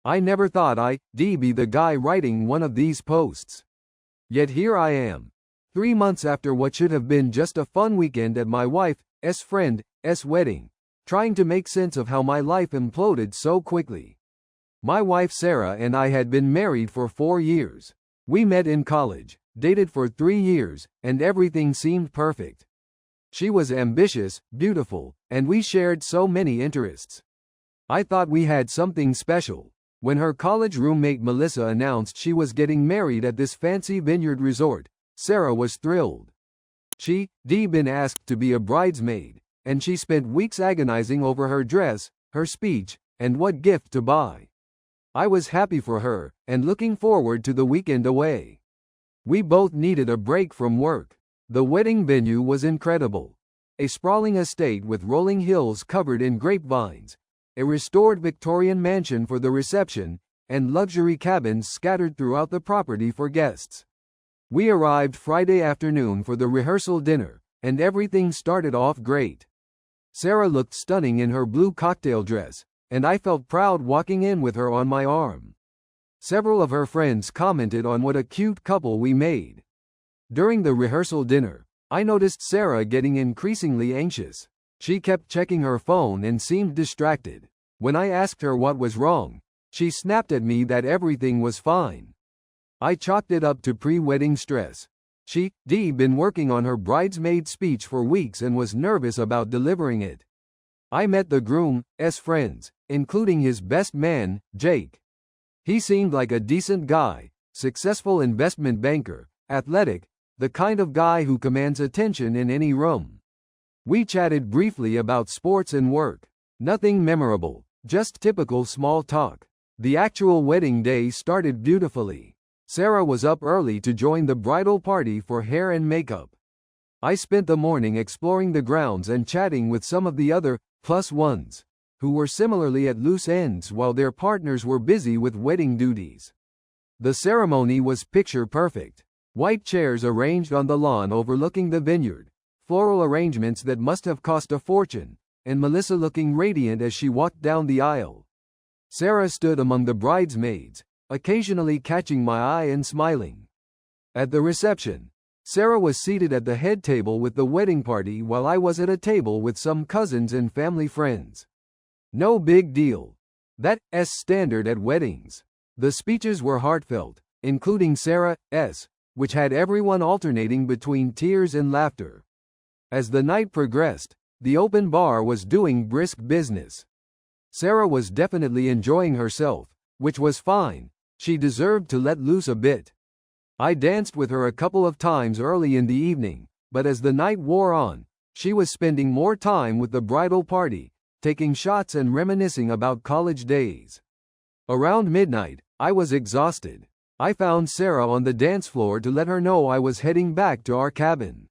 I never thought I'd be the guy writing one of these posts. Yet here I am, 3 months after what should have been just a fun weekend at my wife's friend's wedding, trying to make sense of how my life imploded so quickly. My wife Sarah and I had been married for 4 years. We met in college, dated for 3 years, and everything seemed perfect. She was ambitious, beautiful, and we shared so many interests. I thought we had something special. When her college roommate Melissa announced she was getting married at this fancy vineyard resort, Sarah was thrilled. She'd been asked to be a bridesmaid, and she spent weeks agonizing over her dress, her speech, and what gift to buy. I was happy for her, and looking forward to the weekend away. We both needed a break from work. The wedding venue was incredible. A sprawling estate with rolling hills covered in grapevines, a restored Victorian mansion for the reception, and luxury cabins scattered throughout the property for guests. We arrived Friday afternoon for the rehearsal dinner, and everything started off great. Sarah looked stunning in her blue cocktail dress, and I felt proud walking in with her on my arm. Several of her friends commented on what a cute couple we made. During the rehearsal dinner, I noticed Sarah getting increasingly anxious. She kept checking her phone and seemed distracted. When I asked her what was wrong, she snapped at me that everything was fine. I chalked it up to pre-wedding stress. She'd been working on her bridesmaid speech for weeks and was nervous about delivering it. I met the groom's friends, including his best man, Jake. He seemed like a decent guy, successful investment banker, athletic, the kind of guy who commands attention in any room. We chatted briefly about sports and work. Nothing memorable, just typical small talk. The actual wedding day started beautifully. Sarah was up early to join the bridal party for hair and makeup. I spent the morning exploring the grounds and chatting with some of the other plus ones, who were similarly at loose ends while their partners were busy with wedding duties. The ceremony was picture perfect. White chairs arranged on the lawn overlooking the vineyard, floral arrangements that must have cost a fortune, and Melissa looking radiant as she walked down the aisle. Sarah stood among the bridesmaids, occasionally catching my eye and smiling. At the reception, Sarah was seated at the head table with the wedding party while I was at a table with some cousins and family friends. No big deal. That's standard at weddings. The speeches were heartfelt, including Sarah's, which had everyone alternating between tears and laughter. As the night progressed, the open bar was doing brisk business. Sarah was definitely enjoying herself, which was fine. She deserved to let loose a bit. I danced with her a couple of times early in the evening, but as the night wore on, she was spending more time with the bridal party, taking shots and reminiscing about college days. Around midnight, I was exhausted. I found Sarah on the dance floor to let her know I was heading back to our cabin.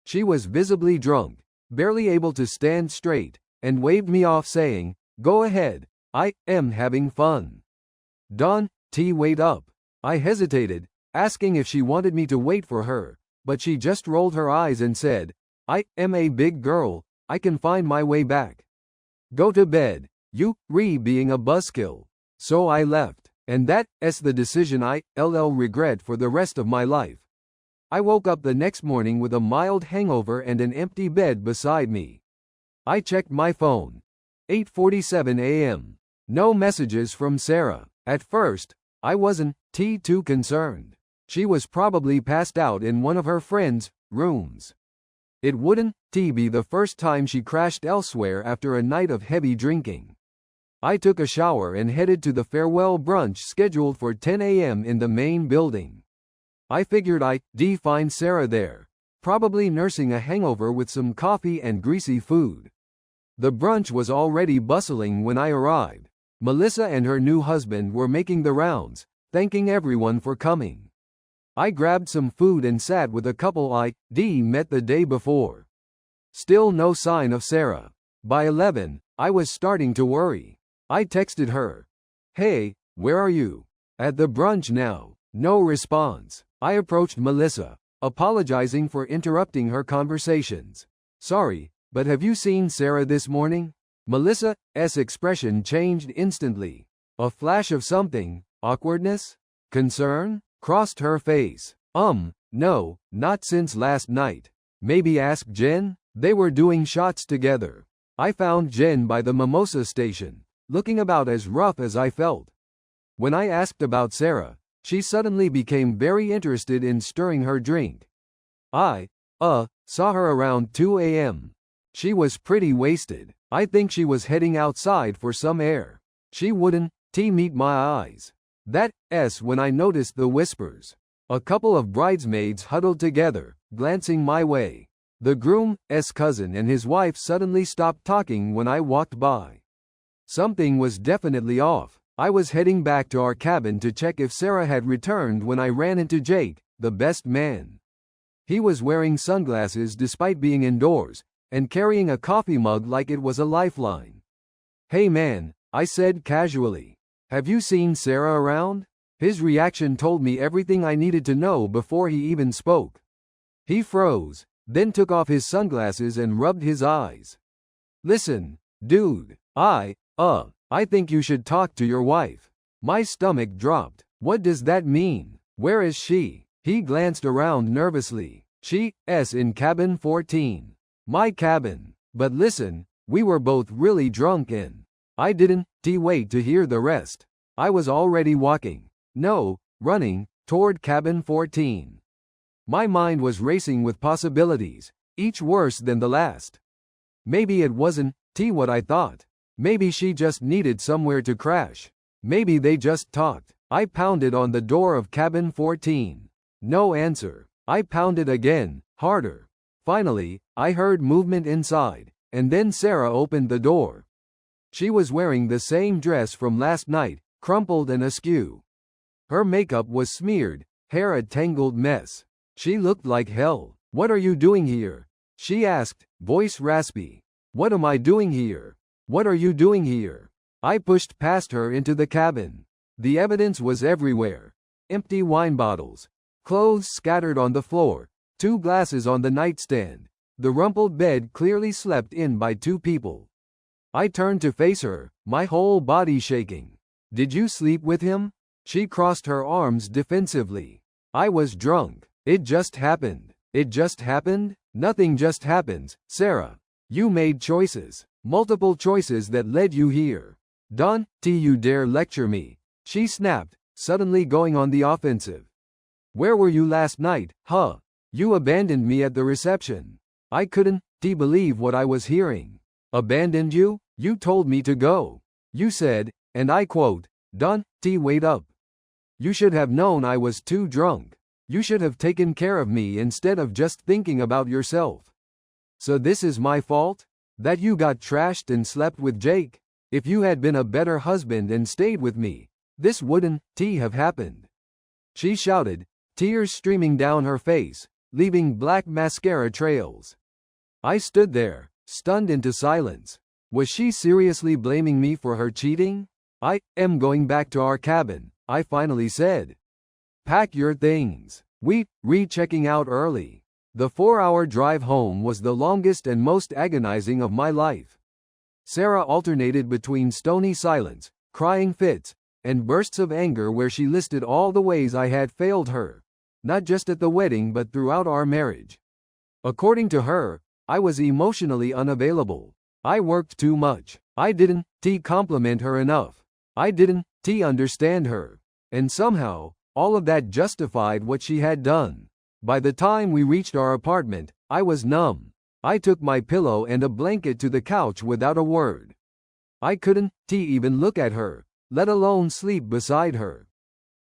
She was visibly drunk, barely able to stand straight, and waved me off saying, "Go ahead, I am having fun." "Dawn, wait up." I hesitated, asking if she wanted me to wait for her, but she just rolled her eyes and said, "I am a big girl, I can find my way back." "Go to bed, you being a buzzkill." So I left, and that's the decision I'll regret for the rest of my life. I woke up the next morning with a mild hangover and an empty bed beside me. I checked my phone. 8:47 a.m. No messages from Sarah. At first, I wasn't too concerned. She was probably passed out in one of her friends' rooms. It wouldn't be the first time she crashed elsewhere after a night of heavy drinking. I took a shower and headed to the farewell brunch scheduled for 10 a.m. in the main building. I figured I'd find Sarah there, probably nursing a hangover with some coffee and greasy food. The brunch was already bustling when I arrived. Melissa and her new husband were making the rounds, thanking everyone for coming. I grabbed some food and sat with a couple I'd met the day before. Still no sign of Sarah. By 11, I was starting to worry. I texted her, "Hey, where are you?" "At the brunch now." No response. I approached Melissa, apologizing for interrupting her conversations. "Sorry, but have you seen Sarah this morning?" Melissa's expression changed instantly. A flash of something, awkwardness? Concern? Crossed her face. No, not since last night. Maybe ask Jen? They were doing shots together. I found Jen by the mimosa station, looking about as rough as I felt. When I asked about Sarah, she suddenly became very interested in stirring her drink. I saw her around 2 a.m. She was pretty wasted. I think she was heading outside for some air. She wouldn't meet my eyes. That's when I noticed the whispers. A couple of bridesmaids huddled together, glancing my way. The groom's cousin and his wife suddenly stopped talking when I walked by. Something was definitely off. I was heading back to our cabin to check if Sarah had returned when I ran into Jake, the best man. He was wearing sunglasses despite being indoors, and carrying a coffee mug like it was a lifeline. "Hey man," I said casually. "Have you seen Sarah around?" His reaction told me everything I needed to know before he even spoke. He froze, then took off his sunglasses and rubbed his eyes. "Listen, dude, I think you should talk to your wife." My stomach dropped. "What does that mean? Where is she?" He glanced around nervously. "She's in cabin 14. My cabin. But listen, we were both really drunk and..." I didn't wait to hear the rest. I was already walking. No, running, toward cabin 14. My mind was racing with possibilities, each worse than the last. Maybe it wasn't what I thought. Maybe she just needed somewhere to crash. Maybe they just talked. I pounded on the door of cabin 14. No answer. I pounded again, harder. Finally, I heard movement inside, and then Sarah opened the door. She was wearing the same dress from last night, crumpled and askew. Her makeup was smeared, hair a tangled mess. She looked like hell. "What are you doing here?" she asked, voice raspy. "What am I doing here? What are you doing here?" I pushed past her into the cabin. The evidence was everywhere. Empty wine bottles, clothes scattered on the floor, 2 glasses on the nightstand, the rumpled bed clearly slept in by 2 people. I turned to face her, my whole body shaking. "Did you sleep with him?" She crossed her arms defensively. "I was drunk. It just happened." "It just happened?" "Nothing just happens, Sarah. You made choices. Multiple choices that led you here. Don't you dare lecture me," she snapped, suddenly going on the offensive. "Where were you last night, huh? You abandoned me at the reception." I couldn't believe what I was hearing. "Abandoned you? You told me to go. You said, and I quote, 'Don't wait up.' You should have known I was too drunk. You should have taken care of me instead of just thinking about yourself. So this is my fault? That you got trashed and slept with Jake? If you had been a better husband and stayed with me, this wouldn't have happened." She shouted, tears streaming down her face, leaving black mascara trails. I stood there, stunned into silence. Was she seriously blaming me for her cheating? "I am going back to our cabin," I finally said. "Pack your things. We're checking out early." The 4-hour drive home was the longest and most agonizing of my life. Sarah alternated between stony silence, crying fits, and bursts of anger where she listed all the ways I had failed her, not just at the wedding but throughout our marriage. According to her, I was emotionally unavailable. I worked too much. I didn't compliment her enough. I didn't understand her. And somehow, all of that justified what she had done. By the time we reached our apartment, I was numb. I took my pillow and a blanket to the couch without a word. I couldn't even look at her, let alone sleep beside her.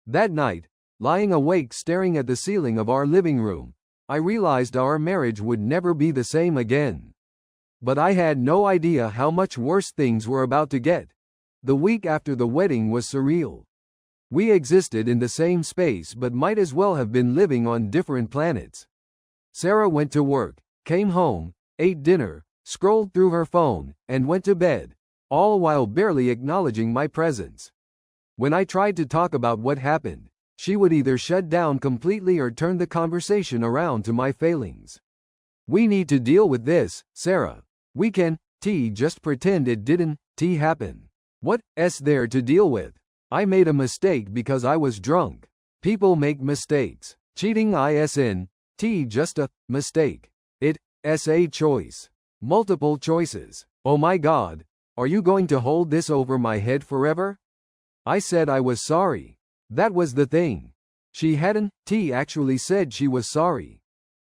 That night, lying awake staring at the ceiling of our living room, I realized our marriage would never be the same again. But I had no idea how much worse things were about to get. The week after the wedding was surreal. We existed in the same space but might as well have been living on different planets. Sarah went to work, came home, ate dinner, scrolled through her phone, and went to bed, all while barely acknowledging my presence. When I tried to talk about what happened, she would either shut down completely or turn the conversation around to my failings. "We need to deal with this, Sarah. We can just pretend it didn't happen. What's there to deal with? I made a mistake because I was drunk. People make mistakes. Cheating isn't just a mistake. It's a choice. Multiple choices. Oh my God. Are you going to hold this over my head forever? I said I was sorry. That was the thing. She hadn't actually said she was sorry.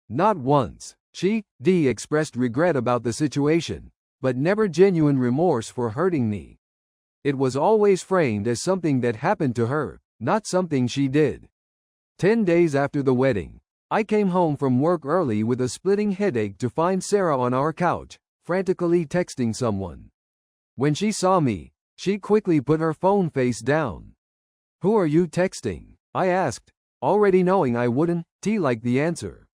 Not once. She expressed regret about the situation, but never genuine remorse for hurting me. It was always framed as something that happened to her, not something she did. 10 days after the wedding, I came home from work early with a splitting headache to find Sarah on our couch, frantically texting someone. When she saw me, she quickly put her phone face down. "Who are you texting?" I asked, already knowing I wouldn't like the answer.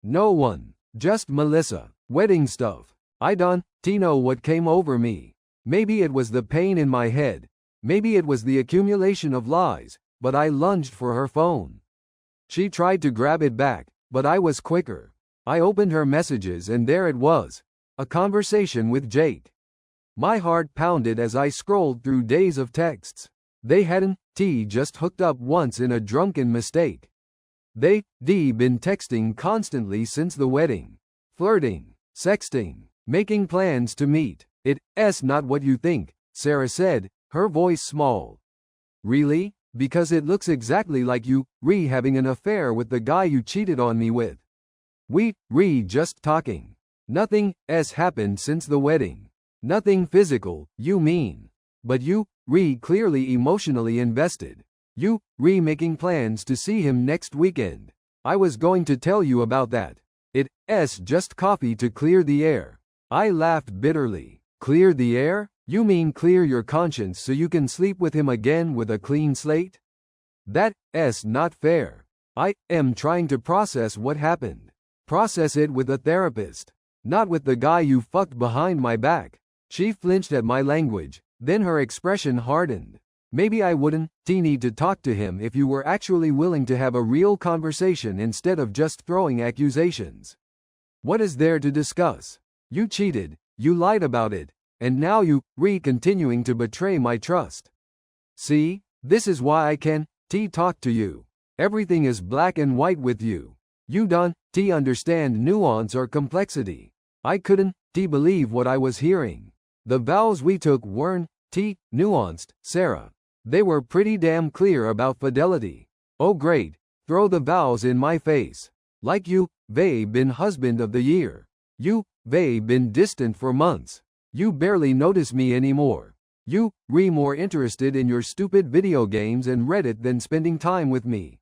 "No one. Just Melissa. Wedding stuff." I don't know what came over me. Maybe it was the pain in my head. Maybe it was the accumulation of lies, but I lunged for her phone. She tried to grab it back, but I was quicker. I opened her messages and there it was. A conversation with Jake. My heart pounded as I scrolled through days of texts. They hadn't just hooked up once in a drunken mistake. They'd been texting constantly since the wedding. Flirting, sexting, making plans to meet. It's not what you think, Sarah said, her voice small. "Really? Because it looks exactly like you having an affair with the guy you cheated on me with." "We just talking. Nothing happened since the wedding. Nothing physical, you mean. But you clearly emotionally invested. You making plans to see him next weekend. I was going to tell you about that. It's just coffee to clear the air." I laughed bitterly. "Clear the air? You mean clear your conscience so you can sleep with him again with a clean slate? That's not fair. I am trying to process what happened. Process it with a therapist. Not with the guy you fucked behind my back." She flinched at my language, then her expression hardened. "Maybe I wouldn't need to talk to him if you were actually willing to have a real conversation instead of just throwing accusations. What is there to discuss? You cheated, you lied about it, and now you continuing to betray my trust. See, this is why I can't talk to you. Everything is black and white with you. You don't understand nuance or complexity." I couldn't believe what I was hearing. The vows we took weren't nuanced, Sarah. They were pretty damn clear about fidelity. Oh great, throw the vows in my face. Like you been husband of the year. You been distant for months. You barely notice me anymore. You more interested in your stupid video games and Reddit than spending time with me.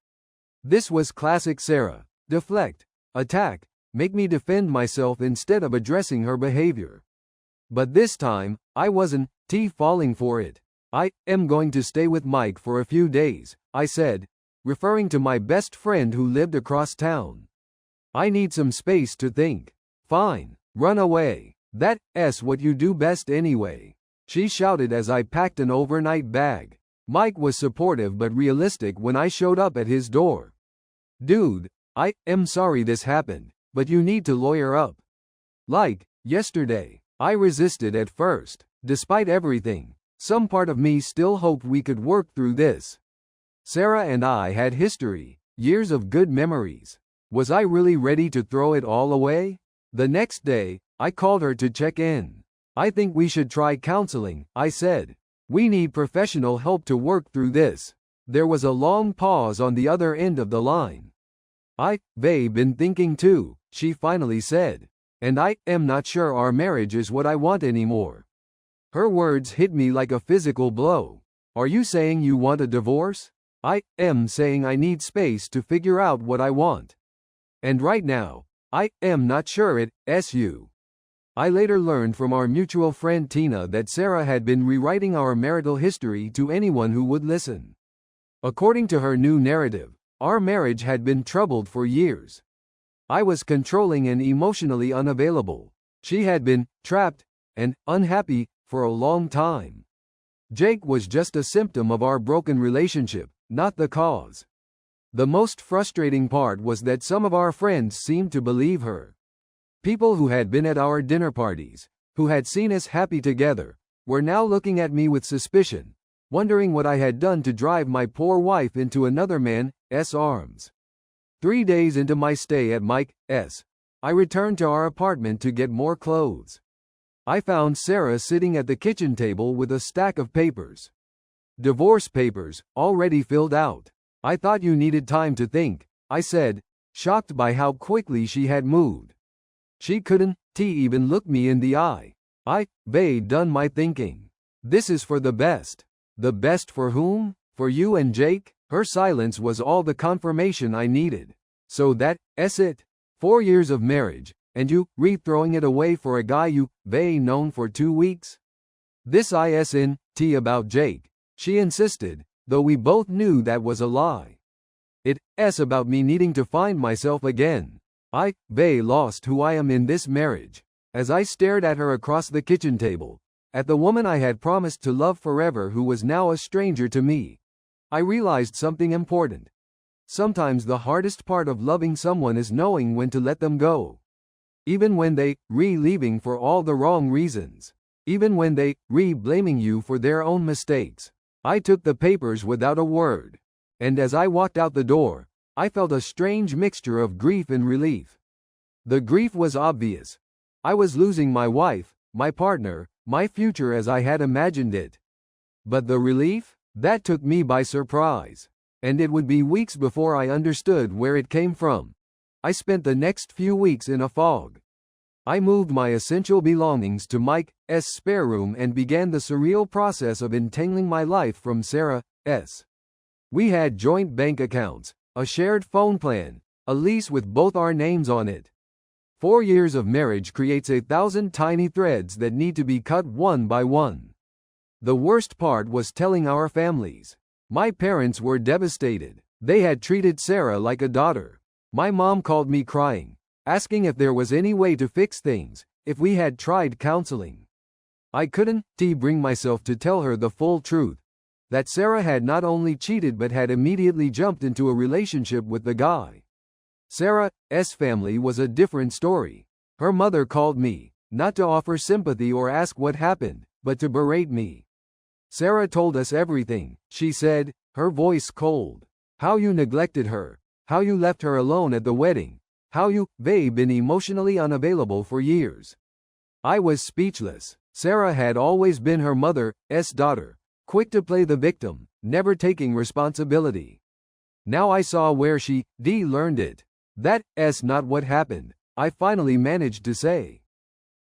This was classic Sarah. Deflect, attack, make me defend myself instead of addressing her behavior. But this time, I wasn't falling for it. "I am going to stay with Mike for a few days," I said, referring to my best friend who lived across town. "I need some space to think." "Fine, run away. That's what you do best anyway," she shouted as I packed an overnight bag. Mike was supportive but realistic when I showed up at his door. "Dude, I am sorry this happened, but you need to lawyer up." Like yesterday, I resisted at first. Despite everything, some part of me still hoped we could work through this. Sarah and I had history, years of good memories. Was I really ready to throw it all away? The next day, I called her to check in. "I think we should try counseling," I said. "We need professional help to work through this." There was a long pause on the other end of the line. "I've been thinking too," she finally said. "And I am not sure our marriage is what I want anymore." Her words hit me like a physical blow. "Are you saying you want a divorce?" "I am saying I need space to figure out what I want. And right now, I am not sure it's you." I later learned from our mutual friend Tina that Sarah had been rewriting our marital history to anyone who would listen. According to her new narrative, our marriage had been troubled for years. I was controlling and emotionally unavailable. She had been trapped and unhappy for a long time. Jake was just a symptom of our broken relationship, not the cause. The most frustrating part was that some of our friends seemed to believe her. People who had been at our dinner parties, who had seen us happy together, were now looking at me with suspicion, wondering what I had done to drive my poor wife into another man's arms. 3 days into my stay at Mike's, I returned to our apartment to get more clothes. I found Sarah sitting at the kitchen table with a stack of papers. Divorce papers, already filled out. I thought you needed time to think, I said, shocked by how quickly she had moved. She couldn't even look me in the eye. I've done my thinking. This is for the best. The best for whom? For you and Jake? Her silence was all the confirmation I needed. So that's it. 4 years of marriage, and you throwing it away for a guy you've known for 2 weeks? This isn't about Jake, she insisted, though we both knew that was a lie. It's about me needing to find myself again. I've lost who I am in this marriage. As I stared at her across the kitchen table, at the woman I had promised to love forever who was now a stranger to me, I realized something important. Sometimes the hardest part of loving someone is knowing when to let them go. Even when they leaving for all the wrong reasons. Even when they blaming you for their own mistakes. I took the papers without a word. And as I walked out the door, I felt a strange mixture of grief and relief. The grief was obvious. I was losing my wife, my partner, my future as I had imagined it. But the relief? That took me by surprise. And it would be weeks before I understood where it came from. I spent the next few weeks in a fog. I moved my essential belongings to Mike's spare room and began the surreal process of entangling my life from Sarah's. We had joint bank accounts, a shared phone plan, a lease with both our names on it. 4 years of marriage creates 1,000 tiny threads that need to be cut one by one. The worst part was telling our families. My parents were devastated. They had treated Sarah like a daughter. My mom called me crying, asking if there was any way to fix things, if we had tried counseling. I couldn't bring myself to tell her the full truth. That Sarah had not only cheated but had immediately jumped into a relationship with the guy. Sarah's family was a different story. Her mother called me, not to offer sympathy or ask what happened, but to berate me. Sarah told us everything, she said, her voice cold. How you neglected her, how you left her alone at the wedding, how you've been emotionally unavailable for years. I was speechless. Sarah had always been her mother's daughter, quick to play the victim, never taking responsibility. Now I saw where she learned it. That's not what happened, I finally managed to say.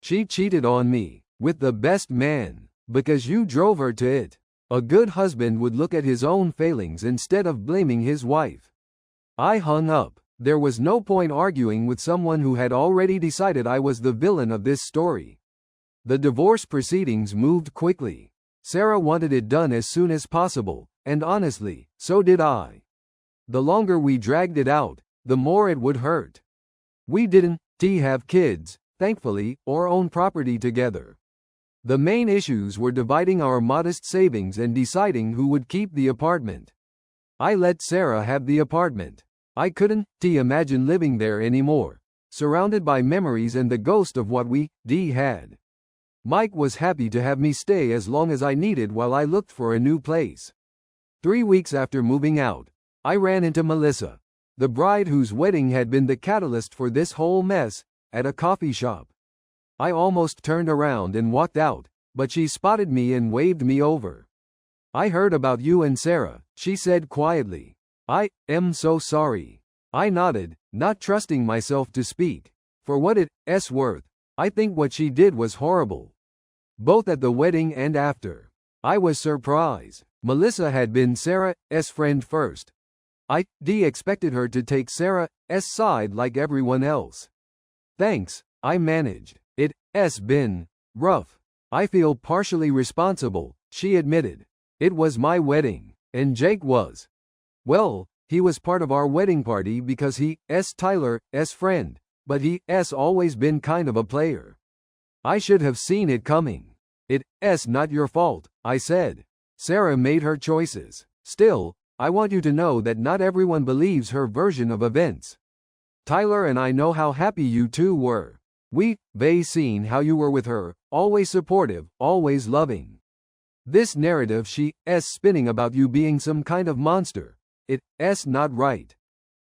She cheated on me, with the best man, because you drove her to it. A good husband would look at his own failings instead of blaming his wife. I hung up. There was no point arguing with someone who had already decided I was the villain of this story. The divorce proceedings moved quickly. Sarah wanted it done as soon as possible, and honestly, so did I. The longer we dragged it out, the more it would hurt. We didn't have kids, thankfully, or own property together. The main issues were dividing our modest savings and deciding who would keep the apartment. I let Sarah have the apartment. I couldn't imagine living there anymore, surrounded by memories and the ghost of what we had. Mike was happy to have me stay as long as I needed while I looked for a new place. 3 weeks after moving out, I ran into Melissa, the bride whose wedding had been the catalyst for this whole mess, at a coffee shop. I almost turned around and walked out, but she spotted me and waved me over. I heard about you and Sarah, she said quietly. I am so sorry. I nodded, not trusting myself to speak. For what it's worth, I think what she did was horrible. Both at the wedding and after. I was surprised. Melissa had been Sarah's friend first. I expected her to take Sarah's side like everyone else. Thanks, I managed. It's been rough. I feel partially responsible, she admitted. It was my wedding, and Jake was. Well, he was part of our wedding party because he's Tyler's friend, but he's always been kind of a player. I should have seen it coming. It's not your fault, I said. Sarah made her choices. Still, I want you to know that not everyone believes her version of events. Tyler and I know how happy you two were. We've seen how you were with her, always supportive, always loving. This narrative she's spinning about you being some kind of monster. It's not right.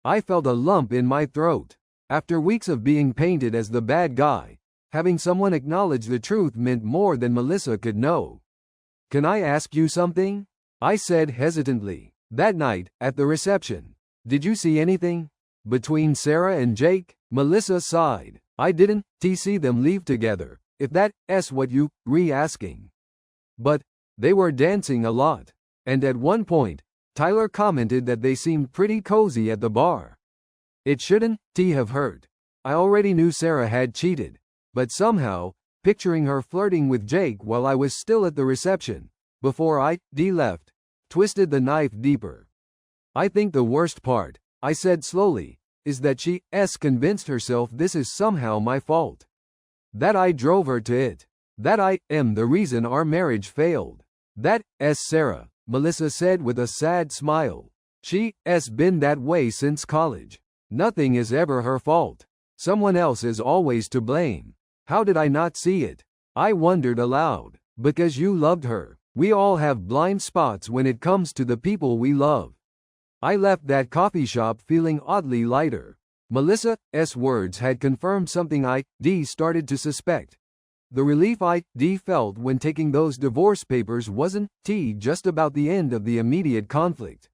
I felt a lump in my throat. After weeks of being painted as the bad guy, having someone acknowledge the truth meant more than Melissa could know. Can I ask you something? I said hesitantly. That night, at the reception, did you see anything between Sarah and Jake? Melissa sighed. I didn't see them leave together, if that's what you asking. But they were dancing a lot. And at one point, Tyler commented that they seemed pretty cozy at the bar. It shouldn't have hurt. I already knew Sarah had cheated, but somehow, picturing her flirting with Jake while I was still at the reception, before I left, twisted the knife deeper. I think the worst part, I said slowly, is that she's convinced herself this is somehow my fault. That I drove her to it. That I am the reason our marriage failed. That's Sarah, Melissa said with a sad smile. She's been that way since college. Nothing is ever her fault. Someone else is always to blame. How did I not see it? I wondered aloud. Because you loved her. We all have blind spots when it comes to the people we love. I left that coffee shop feeling oddly lighter. Melissa's words had confirmed something I started to suspect. The relief I felt when taking those divorce papers wasn't just about the end of the immediate conflict.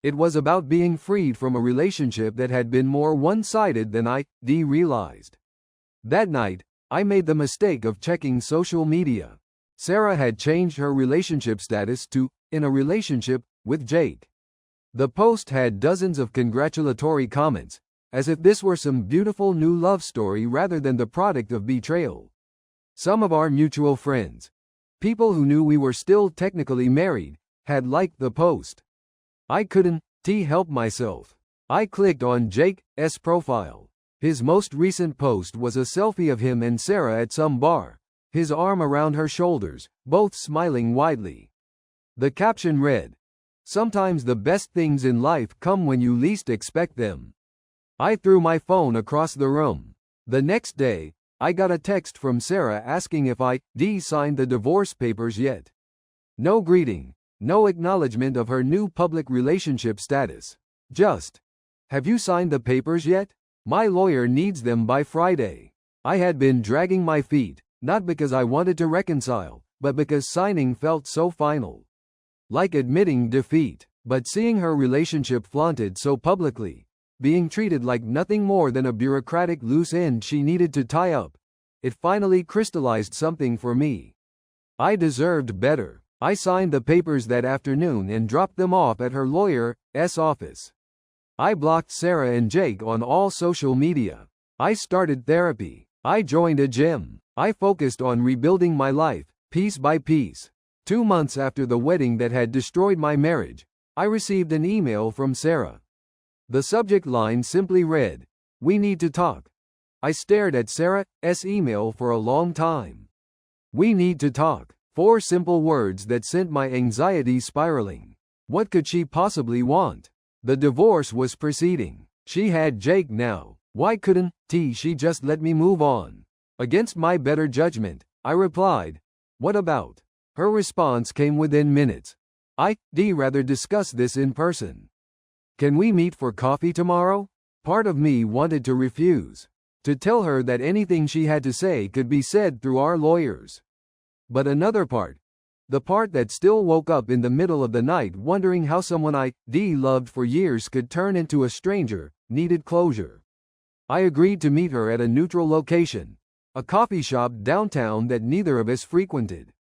It was about being freed from a relationship that had been more one-sided than I realized. That night, I made the mistake of checking social media. Sarah had changed her relationship status to in a relationship with Jake. The post had dozens of congratulatory comments, as if this were some beautiful new love story rather than the product of betrayal. Some of our mutual friends, people who knew we were still technically married, had liked the post. I couldn't help myself. I clicked on Jake's profile. His most recent post was a selfie of him and Sarah at some bar, his arm around her shoulders, both smiling widely. The caption read, "Sometimes the best things in life come when you least expect them." I threw my phone across the room. The next day, I got a text from Sarah asking if I signed the divorce papers yet. No greeting, no acknowledgement of her new public relationship status. Just, "Have you signed the papers yet? My lawyer needs them by Friday." I had been dragging my feet, not because I wanted to reconcile, but because signing felt so final. Like admitting defeat. But seeing her relationship flaunted so publicly, being treated like nothing more than a bureaucratic loose end she needed to tie up, it finally crystallized something for me. I deserved better. I signed the papers that afternoon and dropped them off at her lawyer's office. I blocked Sarah and Jake on all social media. I started therapy. I joined a gym. I focused on rebuilding my life, piece by piece. 2 months after the wedding that had destroyed my marriage, I received an email from Sarah. The subject line simply read, "We need to talk." I stared at Sarah's email for a long time. We need to talk. 4 simple words that sent my anxiety spiraling. What could she possibly want? The divorce was proceeding. She had Jake now. Why couldn't she just let me move on? Against my better judgment, I replied, "What about?" Her response came within minutes. I'd rather discuss this in person. Can we meet for coffee tomorrow? Part of me wanted to refuse. To tell her that anything she had to say could be said through our lawyers. But another part, the part that still woke up in the middle of the night wondering how someone I loved for years could turn into a stranger, needed closure. I agreed to meet her at a neutral location, a coffee shop downtown that neither of us frequented.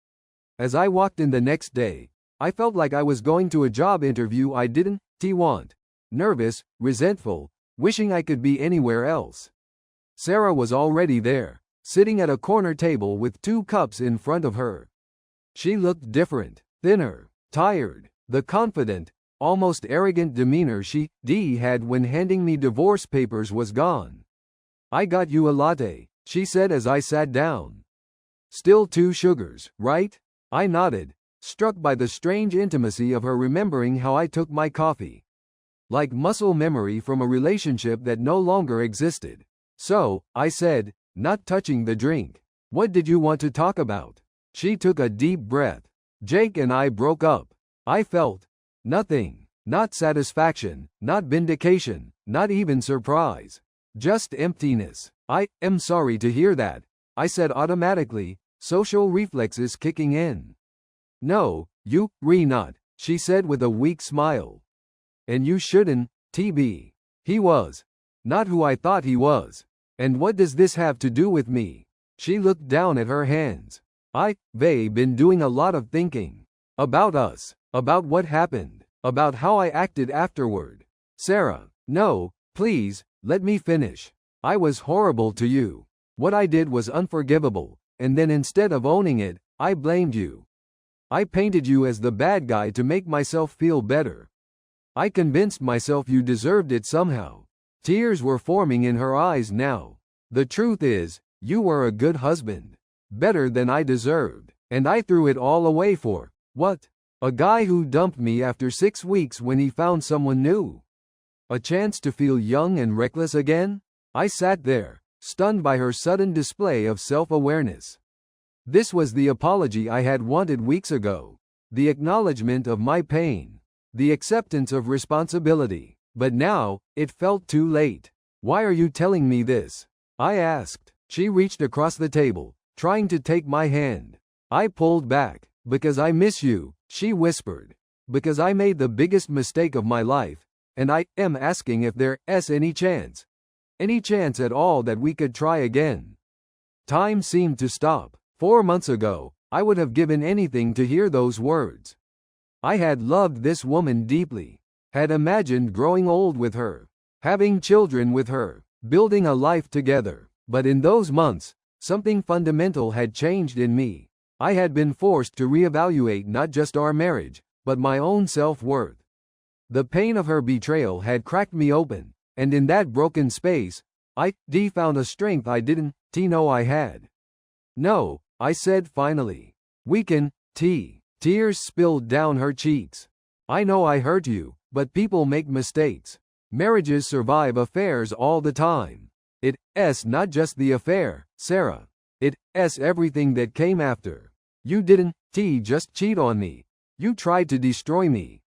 As I walked in the next day, I felt like I was going to a job interview I didn't want. Nervous, resentful, wishing I could be anywhere else. Sarah was already there, sitting at a corner table with 2 cups in front of her. She looked different, thinner, tired. The confident, almost arrogant demeanor she had when handing me divorce papers was gone. "I got you a latte," she said as I sat down. "Still 2 sugars, right?" I nodded, struck by the strange intimacy of her remembering how I took my coffee. Like muscle memory from a relationship that no longer existed. "So," I said, not touching the drink, "what did you want to talk about?" She took a deep breath. Jake and I broke up. I felt nothing. Not satisfaction, not vindication, not even surprise. Just emptiness. I am sorry to hear that, I said automatically, social reflexes kicking in. No, you, not, she said with a weak smile. And you shouldn't, TB. He was not who I thought he was. And what does this have to do with me? She looked down at her hands. I've been doing a lot of thinking. About us. About what happened. About how I acted afterward. Sarah, no, please, let me finish. I was horrible to you. What I did was unforgivable, and then instead of owning it, I blamed you. I painted you as the bad guy to make myself feel better. I convinced myself you deserved it somehow. Tears were forming in her eyes now. The truth is, you were a good husband. Better than I deserved. And I threw it all away for, what? A guy who dumped me after 6 weeks when he found someone new. A chance to feel young and reckless again? I sat there, stunned by her sudden display of self-awareness. This was the apology I had wanted weeks ago. The acknowledgement of my pain. The acceptance of responsibility. But now, it felt too late. Why are you telling me this? I asked. She reached across the table, trying to take my hand. I pulled back. Because I miss you, she whispered. Because I made the biggest mistake of my life, and I am asking if there's any chance at all that we could try again. Time seemed to stop. 4 months ago, I would have given anything to hear those words. I had loved this woman deeply, had imagined growing old with her, having children with her, building a life together. But in those months, something fundamental had changed in me. I had been forced to reevaluate not just our marriage, but my own self-worth. The pain of her betrayal had cracked me open, and in that broken space, I found a strength I didn't know I had. No, I said finally. We can, Tears spilled down her cheeks. I know I hurt you, but people make mistakes. Marriages survive affairs all the time. It's not just the affair, Sarah. It's everything that came after. You didn't just cheat on me. You tried to destroy me.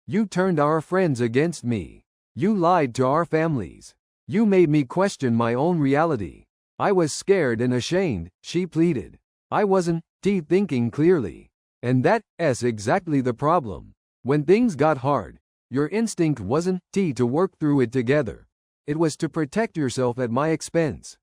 You turned our friends against me. You lied to our families. You made me question my own reality. I was scared and ashamed, she pleaded. I wasn't thinking clearly. And that's exactly the problem. When things got hard, your instinct wasn't to work through it together. It was to protect yourself at my expense.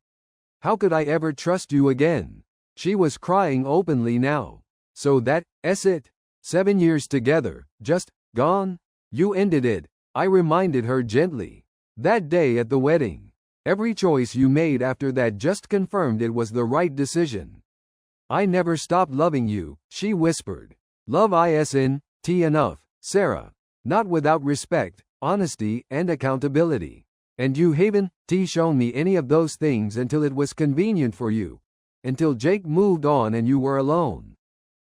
How could I ever trust you again? She was crying openly now. So that's it. 7 years together, just gone? You ended it, I reminded her gently. That day at the wedding. Every choice you made after that just confirmed it was the right decision. I never stopped loving you, she whispered. Love isn't enough, Sarah. Not without respect, honesty, and accountability. And you haven't shown me any of those things until it was convenient for you. Until Jake moved on and you were alone.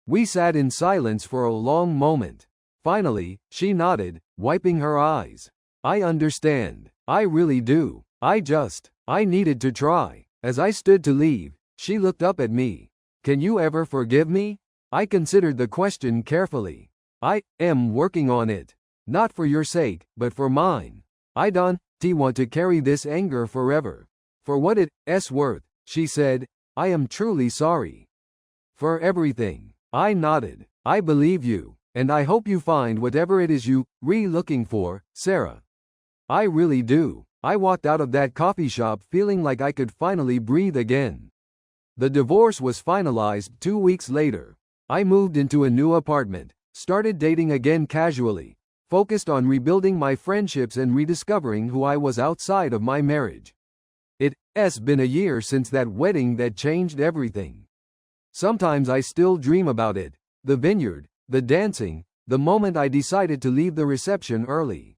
We sat in silence for a long moment. Finally, she nodded, wiping her eyes. I understand. I really do. I needed to try. As I stood to leave, she looked up at me. Can you ever forgive me? I considered the question carefully. I am working on it. Not for your sake, but for mine. I don't want to carry this anger forever. For what it's worth, she said, I am truly sorry. For everything. I nodded. I believe you, and I hope you find whatever it is you looking for, Sarah. I really do. I walked out of that coffee shop feeling like I could finally breathe again. The divorce was finalized 2 weeks later. I moved into a new apartment, started dating again casually, focused on rebuilding my friendships and rediscovering who I was outside of my marriage. It's been a year since that wedding that changed everything. Sometimes I still dream about it, the vineyard, the dancing, the moment I decided to leave the reception early.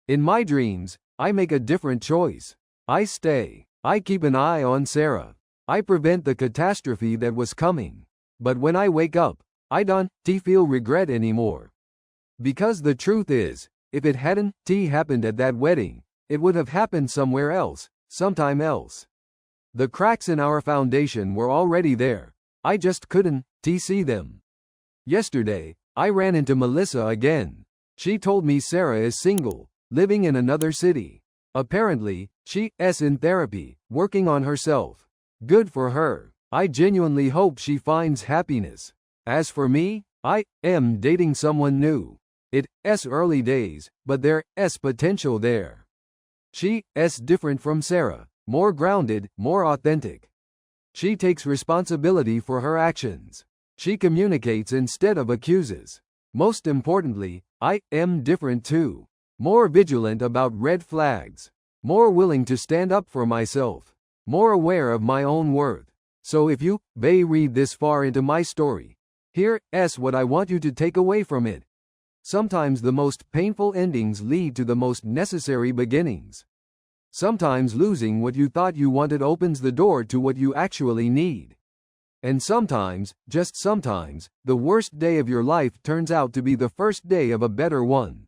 In my dreams, I make a different choice. I stay. I keep an eye on Sarah. I prevent the catastrophe that was coming. But when I wake up, I don't feel regret anymore. Because the truth is, if it hadn't happened at that wedding, it would have happened somewhere else, sometime else. The cracks in our foundation were already there. I just couldn't see them. Yesterday, I ran into Melissa again. She told me Sarah is single, living in another city. Apparently, she's in therapy, working on herself. Good for her. I genuinely hope she finds happiness. As for me, I am dating someone new. It's early days, but there's potential there. She's different from Sarah, more grounded, more authentic. She takes responsibility for her actions. She communicates instead of accuses. Most importantly, I am different too. More vigilant about red flags. More willing to stand up for myself. More aware of my own worth. So if you read this far into my story, here's what I want you to take away from it. Sometimes the most painful endings lead to the most necessary beginnings. Sometimes losing what you thought you wanted opens the door to what you actually need. And sometimes, just sometimes, the worst day of your life turns out to be the first day of a better one.